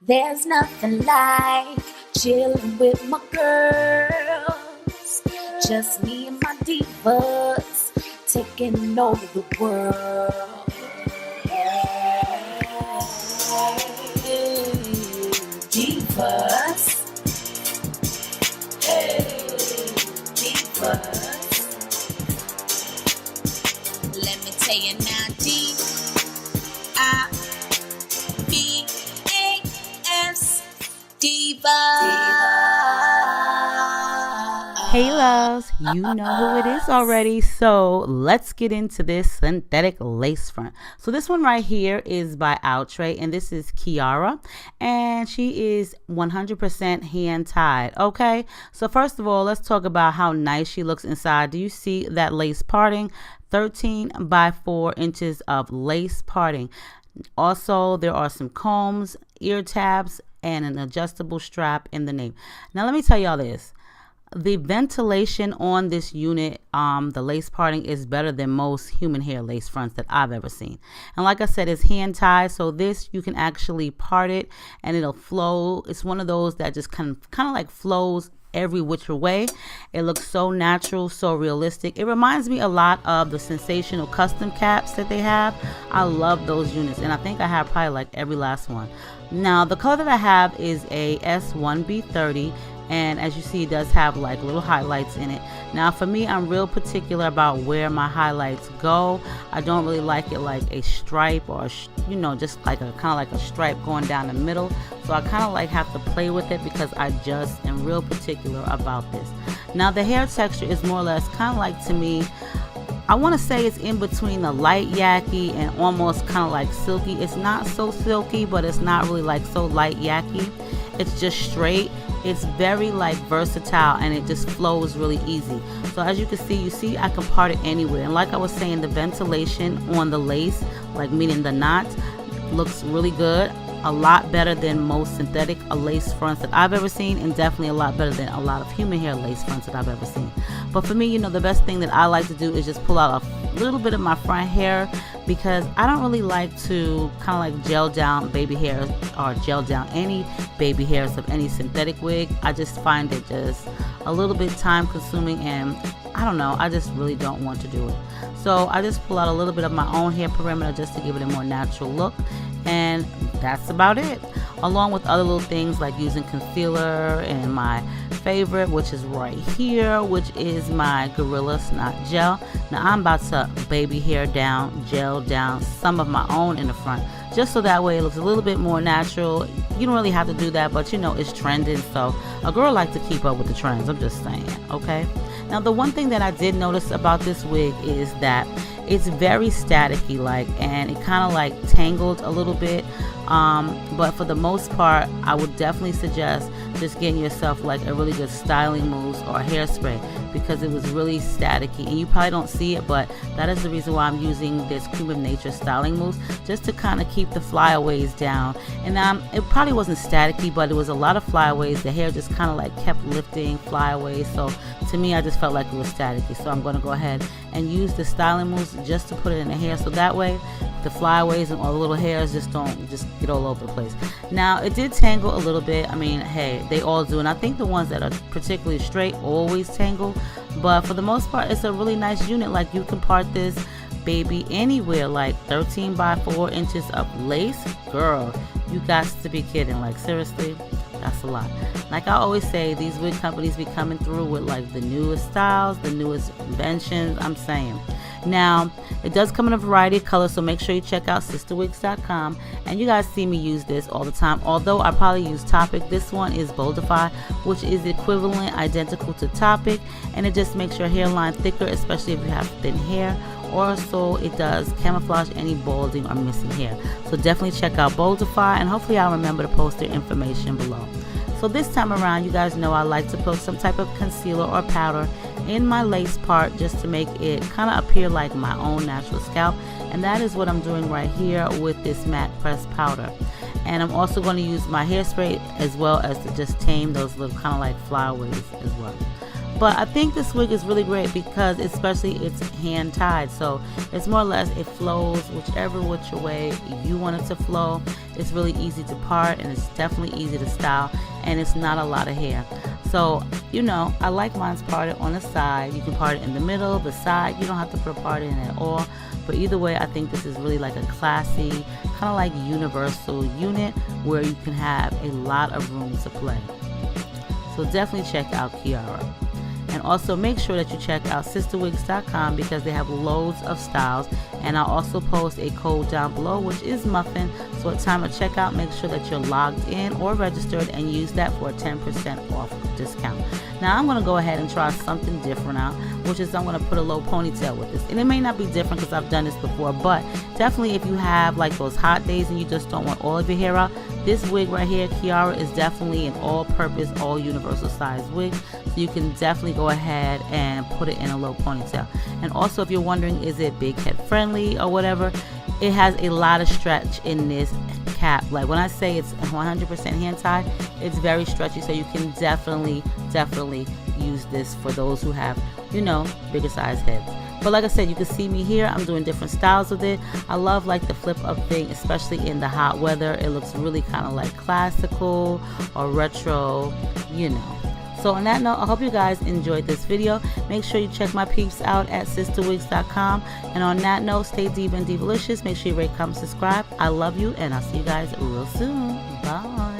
There's nothing like chilling with my girls. Just me and my divas taking over the world. Divas. Hey, divas. Let me tell you now, D-I-V-A-S, Divas. Hey loves, you know who it is already, so let's get into this synthetic lace front. So this one right here is by OUtre, and this is Kiara, and she is 100% hand tied. Okay, so first of all, let's talk about how nice she looks inside. Do you see that lace parting? 13 by 4 inches of lace parting. Also, there are some combs, ear tabs, and an adjustable strap in the nape. Now let me tell y'all this. The ventilation on this unit, the lace parting, is better than most human hair lace fronts that I've ever seen. And like I said, it's hand tied, so this you can actually part it and it'll flow. It's one of those that just kind of like flows every which way. It looks so natural, so realistic. It reminds me a lot of the sensational custom caps that they have. I love those units, and I think I have probably like every last one. Now the color that I have is a S1B30, and as you see, it does have like little highlights in it. Now for me, I'm real particular about where my highlights go. I don't really like it like a stripe or just like a kind of like a stripe going down the middle. So I kind of like have to play with it because I just am real particular about this. Now the hair texture is more or less kind of like, to me, I want to say it's in between the light yaki and almost kind of like silky. It's not so silky, but it's not really like so light yaki. It's just straight. It's very like versatile, and it just flows really easy. So as you can see I can part it anywhere. And like I was saying, the ventilation on the lace, like meaning the knot, looks really good. A lot better than most synthetic lace fronts that I've ever seen, and definitely a lot better than a lot of human hair lace fronts that I've ever seen. But for me, the best thing that I like to do is just pull out a little bit of my front hair, because I don't really like to kind of like gel down baby hairs or gel down any baby hairs of any synthetic wig. I just find it just a little bit time consuming, and I don't know, I just really don't want to do it. So I just pull out a little bit of my own hair perimeter just to give it a more natural look, and that's about it. Along with other little things like using concealer, and my favorite, which is right here, which is my Gorilla Snot Gel. Now I'm about to baby hair down, gel down some of my own in the front, just so that way it looks a little bit more natural. You don't really have to do that, but it's trending, so a girl like to keep up with the trends. I'm just saying, okay? Now the one thing that I did notice about this wig is that it's very staticky like, and it kind of like tangled a little bit, but for the most part I would definitely suggest just getting yourself like a really good styling mousse or hairspray, because it was really staticky, and you probably don't see it, but that is the reason why I'm using this Cream of Nature styling mousse, just to kind of keep the flyaways down. And it probably wasn't staticky, but it was a lot of flyaways. The hair just kind of like kept lifting flyaways, so to me I just felt like it was staticky. So I'm going to go ahead and use the styling mousse just to put it in the hair, so that way the flyaways and all the little hairs just don't get all over the place. Now it did tangle a little bit. I mean, hey, they all do, and I think the ones that are particularly straight always tangle, but for the most part it's a really nice unit. Like, you can part this baby anywhere. Like 13 by 4 inches of lace, girl, you got to be kidding. Like, seriously, that's a lot. Like I always say, these wig companies be coming through with like the newest styles, the newest inventions. I'm saying. Now it does come in a variety of colors, so make sure you check out Sistawigs.com. And you guys see me use this all the time, although I probably use Topic. This one is Boldify, which is equivalent, identical to Topic, and it just makes your hairline thicker, especially if you have thin hair. Also, it does camouflage any balding or missing hair. So definitely check out Boldify, and hopefully I'll remember to post their information below. So this time around, you guys know I like to put some type of concealer or powder in my lace part, just to make it kind of appear like my own natural scalp, and that is what I'm doing right here with this matte pressed powder. And I'm also going to use my hairspray as well, as to just tame those little kind of like flyaways as well. But I think this wig is really great because especially it's hand tied, so it's more or less it flows whichever which way you want it to flow. It's really easy to part, and it's definitely easy to style, and it's not a lot of hair. So, you know, I like mine's parted on the side. You can part it in the middle, the side. You don't have to put a part in at all. But either way, I think this is really like a classy, kind of like universal unit where you can have a lot of room to play. So definitely check out Kiara. And also make sure that you check out Sistawigs.com because they have loads of styles. And I'll also post a code down below, which is Muffin. So at time of checkout, make sure that you're logged in or registered and use that for a 10% off discount. Now I'm going to go ahead and try something different out, which is I'm going to put a low ponytail with this. And it may not be different because I've done this before, but definitely if you have like those hot days and you just don't want all of your hair out, this wig right here, Kiara, is definitely an all-purpose, all-universal size wig. So you can definitely go ahead and put it in a low ponytail. And also if you're wondering, is it big head friendly or whatever, it has a lot of stretch in this cap. Like when I say it's 100% hand tied, it's very stretchy, so you can definitely use this for those who have, you know, bigger size heads. But like I said, you can see me here. I'm doing different styles with it. I love like the flip up thing, especially in the hot weather. It looks really kind of like classical or retro, you know. So on that note, I hope you guys enjoyed this video. Make sure you check my peeps out at sistawigs.com. And on that note, stay diva and divalicious. Make sure you rate, comment, subscribe. I love you, and I'll see you guys real soon. Bye.